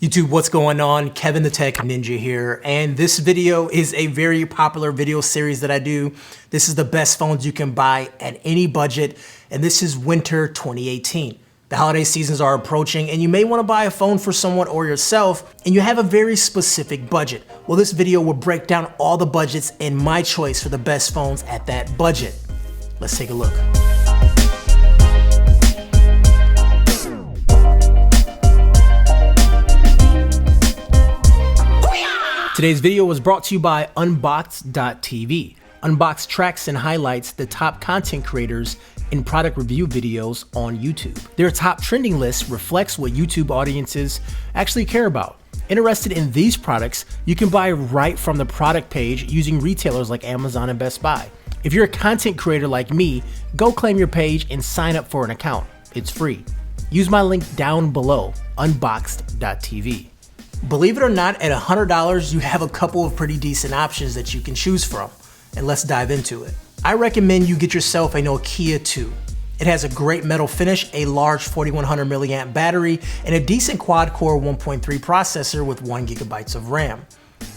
YouTube, what's going on? Kevin the Tech Ninja here, and this video is a very popular video series that I do. This is the best phones you can buy at any budget, and this is winter 2018. The holiday seasons are approaching, and you may want to buy a phone for someone or yourself, and you have a very specific budget. Well, this video will break down all the budgets and my choice for the best phones at that budget. Let's take a look. Today's video was brought to you by Unbox TV. Unbox tracks and highlights the top content creators in product review videos on YouTube. Their top trending list reflects what YouTube audiences actually care about. Interested in these products, you can buy right from the product page using retailers like Amazon and Best Buy. If you're a content creator like me, go claim your page and sign up for an account. It's free. Use my link down below, Unboxed.tv. Believe it or not, at $100, you have a couple of pretty decent options that you can choose from. And let's dive into it. I recommend you get yourself a Nokia 2. It has a great metal finish, a large 4100 milliamp battery, and a decent quad-core 1.3 processor with 1 GB of RAM.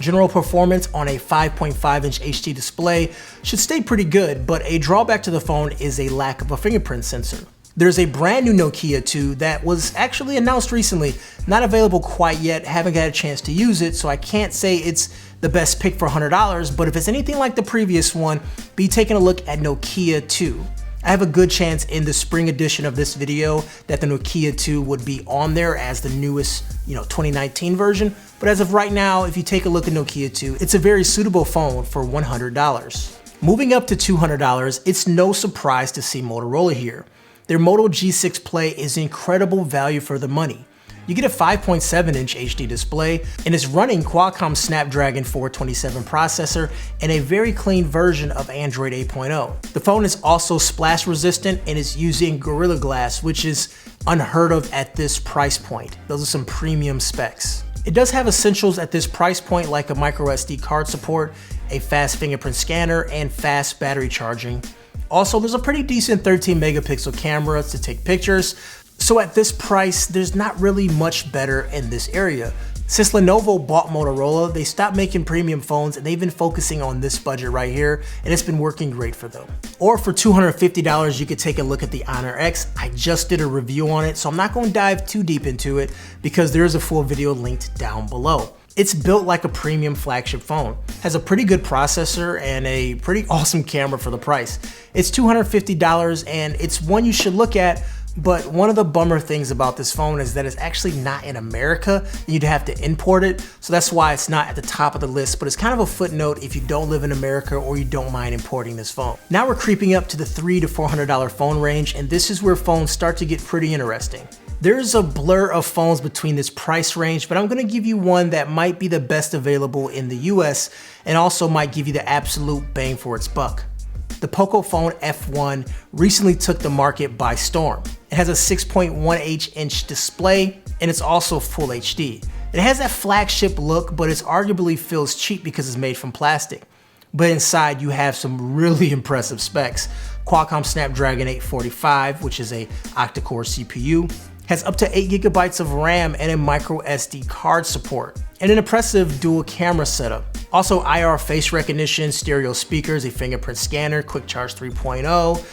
General performance on a 5.5-inch HD display should stay pretty good, but a drawback to the phone is a lack of a fingerprint sensor. There's a brand new Nokia 2 that was actually announced recently, not available quite yet, haven't got a chance to use it, so I can't say it's the best pick for $100, but if it's anything like the previous one, be taking a look at Nokia 2. I have a good chance in the spring edition of this video that the Nokia 2 would be on there as the newest, 2019 version, but as of right now, if you take a look at Nokia 2, it's a very suitable phone for $100. Moving up to $200, it's no surprise to see Motorola here. Their Moto G6 Play is incredible value for the money. You get a 5.7-inch HD display, and it's running Qualcomm Snapdragon 427 processor and a very clean version of Android 8.0. The phone is also splash resistant and is using Gorilla Glass, which is unheard of at this price point. Those are some premium specs. It does have essentials at this price point like a microSD card support, a fast fingerprint scanner, and fast battery charging. Also, there's a pretty decent 13 megapixel camera to take pictures. So at this price, there's not really much better in this area. Since Lenovo bought Motorola, they stopped making premium phones and they've been focusing on this budget right here, and it's been working great for them. Or for $250, you could take a look at the Honor X. I just did a review on it, so I'm not going to dive too deep into it because there is a full video linked down below. It's built like a premium flagship phone, has a pretty good processor and a pretty awesome camera for the price. It's $250 and it's one you should look at, but one of the bummer things about this phone is that it's actually not in America. You'd have to import it, so that's why it's not at the top of the list, but it's kind of a footnote if you don't live in America or you don't mind importing this phone. Now we're creeping up to the $300 to $400 phone range, and this is where phones start to get pretty interesting. There's a blur of phones between this price range, but I'm gonna give you one that might be the best available in the US and also might give you the absolute bang for its buck. The Pocophone F1 recently took the market by storm. It has a 6.18-inch display and it's also full HD. It has that flagship look, but it arguably feels cheap because it's made from plastic. But inside you have some really impressive specs. Qualcomm Snapdragon 845, which is a octa-core CPU, has up to 8 GB of RAM and a micro SD card support, and an impressive dual camera setup. Also IR face recognition, stereo speakers, a fingerprint scanner, quick charge 3.0.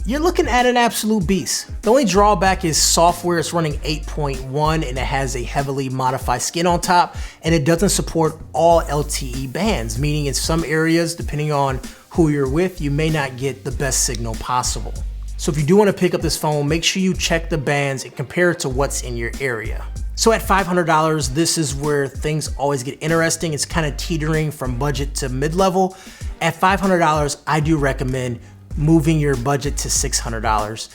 You're looking at an absolute beast. The only drawback is software. It's running 8.1 and it has a heavily modified skin on top, and it doesn't support all LTE bands, meaning in some areas, depending on who you're with, you may not get the best signal possible. So if you do want to pick up this phone, make sure you check the bands and compare it to what's in your area. So at $500, this is where things always get interesting. It's kind of teetering from budget to mid-level. At $500, I do recommend moving your budget to $600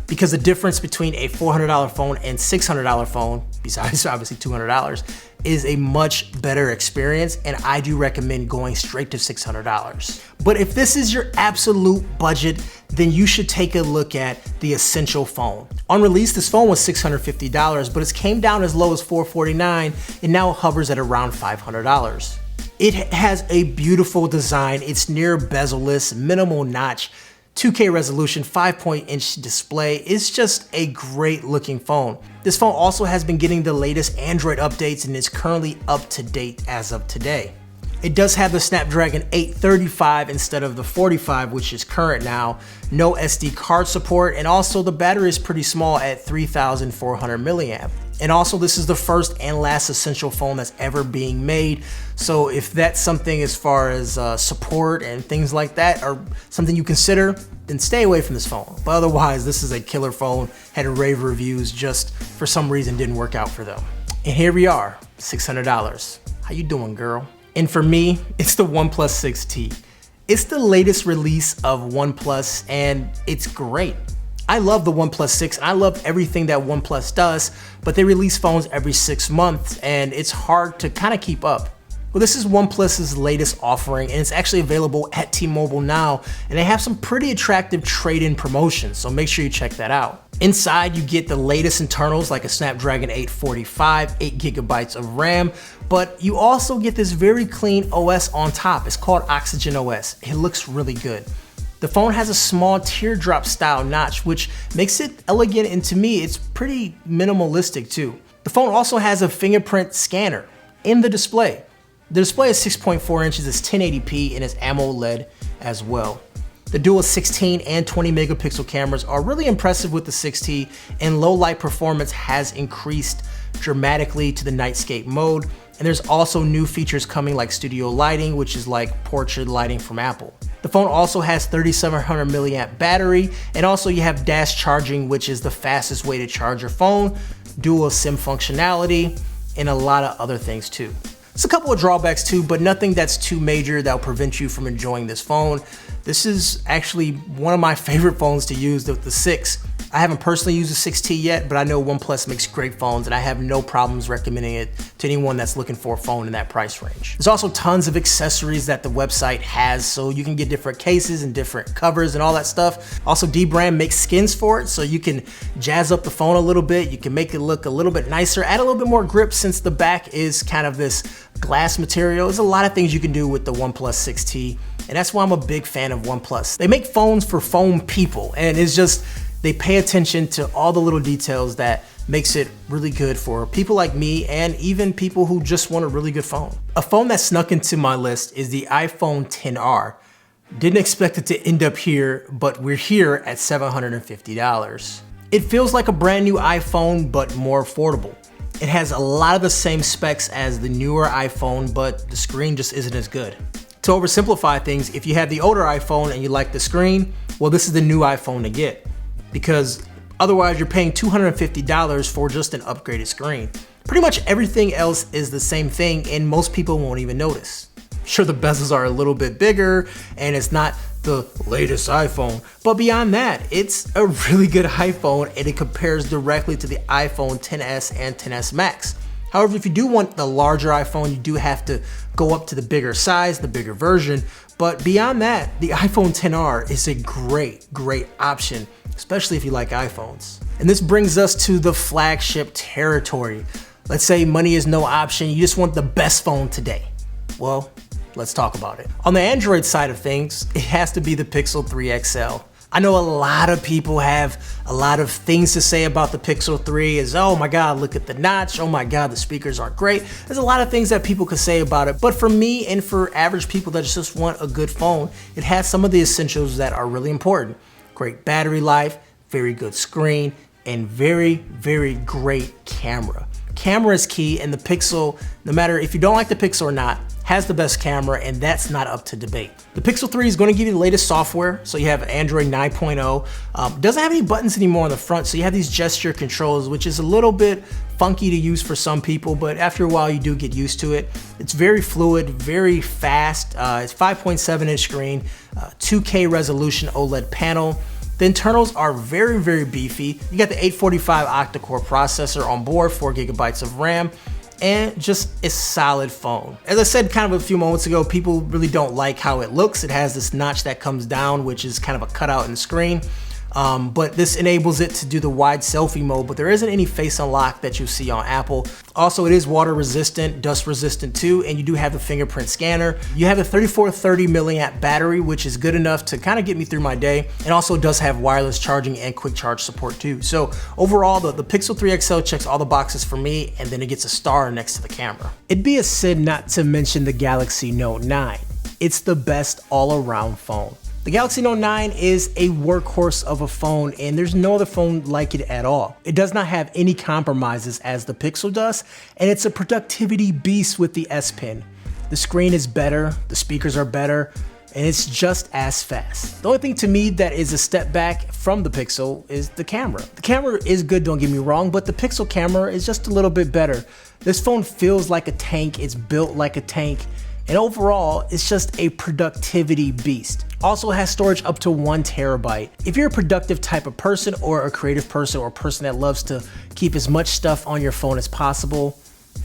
because the difference between a $400 phone and $600 phone, besides obviously $200, is a much better experience, and I do recommend going straight to $600. But if this is your absolute budget, then you should take a look at the Essential phone. On release, this phone was $650, but it came down as low as $449 and now hovers at around $500. It has a beautiful design. It's near bezel-less, minimal notch, 2K resolution, 5-point-inch display. It's just a great looking phone. This phone also has been getting the latest Android updates and is currently up to date as of today. It does have the Snapdragon 835 instead of the 45, which is current now. No SD card support, and also the battery is pretty small at 3,400 milliamp. And also, this is the first and last essential phone that's ever being made. So if that's something as far as support and things like that are something you consider, then stay away from this phone. But otherwise, this is a killer phone. Had rave reviews, just for some reason didn't work out for them. And here we are, $600. How you doing, girl? And for me, it's the OnePlus 6T. It's the latest release of OnePlus, and it's great. I love the OnePlus 6, and I love everything that OnePlus does, but they release phones every 6 months, and it's hard to kind of keep up. Well, this is OnePlus's latest offering, and it's actually available at T-Mobile now, and they have some pretty attractive trade-in promotions, so make sure you check that out. Inside, you get the latest internals like a Snapdragon 845, 8 gigabytes of RAM, but you also get this very clean OS on top. It's called Oxygen OS. It looks really good. The phone has a small teardrop style notch, which makes it elegant, and to me, it's pretty minimalistic too. The phone also has a fingerprint scanner in the display. The display is 6.4 inches, it's 1080p, and it's AMOLED as well. The dual 16 and 20 megapixel cameras are really impressive with the 6T, and low light performance has increased dramatically to the nightscape mode. And there's also new features coming like studio lighting, which is like portrait lighting from Apple. The phone also has 3,700 milliamp battery, and also you have dash charging, which is the fastest way to charge your phone, dual SIM functionality, and a lot of other things too. There's a couple of drawbacks too, but nothing that's too major that will prevent you from enjoying this phone. This is actually one of my favorite phones to use, the 6. I haven't personally used the 6T yet, but I know OnePlus makes great phones, and I have no problems recommending it to anyone that's looking for a phone in that price range. There's also tons of accessories that the website has, so you can get different cases and different covers and all that stuff. Also, D-Brand makes skins for it, so you can jazz up the phone a little bit. You can make it look a little bit nicer, add a little bit more grip since the back is kind of this glass material. There's a lot of things you can do with the OnePlus 6T, and that's why I'm a big fan of OnePlus. They make phones for phone people, and it's just, they pay attention to all the little details that makes it really good for people like me and even people who just want a really good phone. A phone that snuck into my list is the iPhone XR. Didn't expect it to end up here, but we're here at $750. It feels like a brand new iPhone, but more affordable. It has a lot of the same specs as the newer iPhone, but the screen just isn't as good. To oversimplify things, if you have the older iPhone and you like the screen, well, this is the new iPhone to get, because otherwise you're paying $250 for just an upgraded screen. Pretty much everything else is the same thing, and most people won't even notice. Sure, the bezels are a little bit bigger and it's not the latest iPhone, but beyond that, it's a really good iPhone, and it compares directly to the iPhone XS and XS Max. However, if you do want the larger iPhone, you do have to go up to the bigger size, the bigger version. But beyond that, the iPhone XR is a great option, especially if you like iPhones. And this brings us to the flagship territory. Let's say money is no option, you just want the best phone today. Well, let's talk about it. On the Android side of things, it has to be the Pixel 3 XL. I know a lot of people have a lot of things to say about the Pixel 3 is, oh my God, look at the notch. Oh my God, the speakers aren't great. There's a lot of things that people could say about it. But for me and for average people that just want a good phone, it has some of the essentials that are really important. Great battery life, very good screen, and very great camera. Camera is key, and the Pixel, no matter if you don't like the Pixel or not, has the best camera, and that's not up to debate. The Pixel 3 is going to give you the latest software, so you have Android 9.0. Doesn't have any buttons anymore on the front, so you have these gesture controls, which is a little bit funky to use for some people, but after a while you do get used to it. It's very fluid, very fast. It's 5.7-inch screen, 2K resolution OLED panel. The internals are very beefy. You got the 845 octa-core processor on board, 4 gigabytes of RAM, and just a solid phone. As I said kind of a few moments ago, people really don't like how it looks. It has this notch that comes down, which is kind of a cutout in the screen. but this enables it to do the wide selfie mode, but there isn't any face unlock that you see on Apple. Also, it is water resistant, dust resistant too, and you do have the fingerprint scanner. You have a 3430 milliamp battery, which is good enough to kind of get me through my day, and also does have wireless charging and quick charge support too. So overall, the Pixel 3 XL checks all the boxes for me, and then it gets a star next to the camera. It'd be a sin not to mention the Galaxy Note 9. It's the best all-around phone. The Galaxy Note 9 is a workhorse of a phone, and there's no other phone like it at all. It does not have any compromises as the Pixel does, and it's a productivity beast with the S Pen. The screen is better, the speakers are better, and it's just as fast. The only thing to me that is a step back from the Pixel is the camera. The camera is good, don't get me wrong, but the Pixel camera is just a little bit better. This phone feels like a tank, it's built like a tank, and overall, it's just a productivity beast. Also has storage up to 1 terabyte. If you're a productive type of person or a creative person or a person that loves to keep as much stuff on your phone as possible,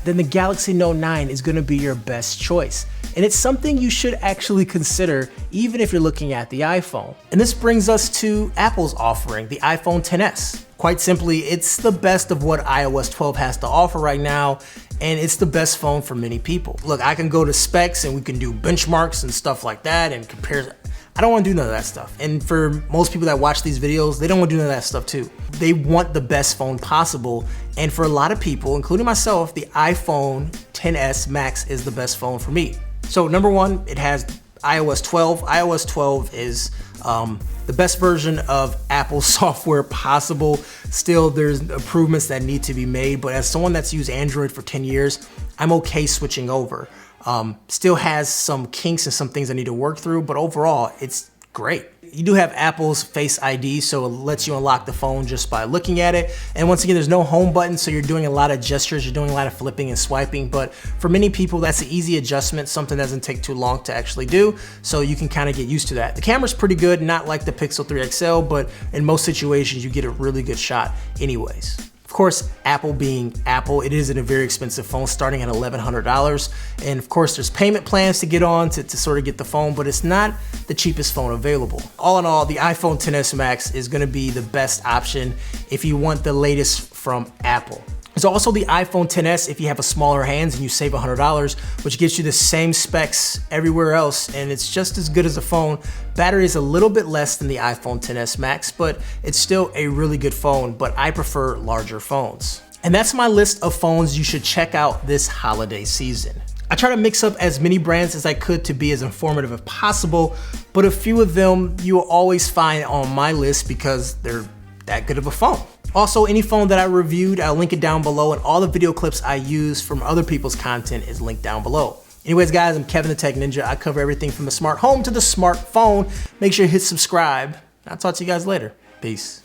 then the Galaxy Note 9 is gonna be your best choice. And it's something you should actually consider even if you're looking at the iPhone. And this brings us to Apple's offering, the iPhone XS. Quite simply, it's the best of what iOS 12 has to offer right now, and it's the best phone for many people. Look, I can go to specs and we can do benchmarks and stuff like that and compare. I don't want to do none of that stuff. And for most people that watch these videos, they don't want to do none of that stuff too. They want the best phone possible. And for a lot of people, including myself, the iPhone XS Max is the best phone for me. So number one, it has iOS 12. iOS 12 is the best version of Apple software possible. Still, there's improvements that need to be made, but as someone that's used Android for 10 years, I'm okay switching over. Still has some kinks and some things I need to work through, but overall, it's great. You do have Apple's Face ID, so it lets you unlock the phone just by looking at it. And once again, there's no home button, so you're doing a lot of gestures, you're doing a lot of flipping and swiping, but for many people, that's an easy adjustment, something that doesn't take too long to actually do, so you can kind of get used to that. The camera's pretty good, not like the Pixel 3 XL, but in most situations, you get a really good shot anyways. Of course, Apple being Apple, it is a very expensive phone starting at $1,100. And of course, there's payment plans to get on to sort of get the phone, but it's not the cheapest phone available. All in all, the iPhone XS Max is gonna be the best option if you want the latest from Apple. There's also the iPhone XS if you have a smaller hands and you save $100, which gives you the same specs everywhere else, and it's just as good as a phone. Battery is a little bit less than the iPhone XS Max, but it's still a really good phone, but I prefer larger phones. And that's my list of phones you should check out this holiday season. I try to mix up as many brands as I could to be as informative as possible, but a few of them you will always find on my list because they're that good of a phone. Also, any phone that I reviewed, I'll link it down below, and all the video clips I use from other people's content is linked down below. Anyways, guys, I'm Kevin the Tech Ninja. I cover everything from the smart home to the smartphone. Make sure you hit subscribe. I'll talk to you guys later. Peace.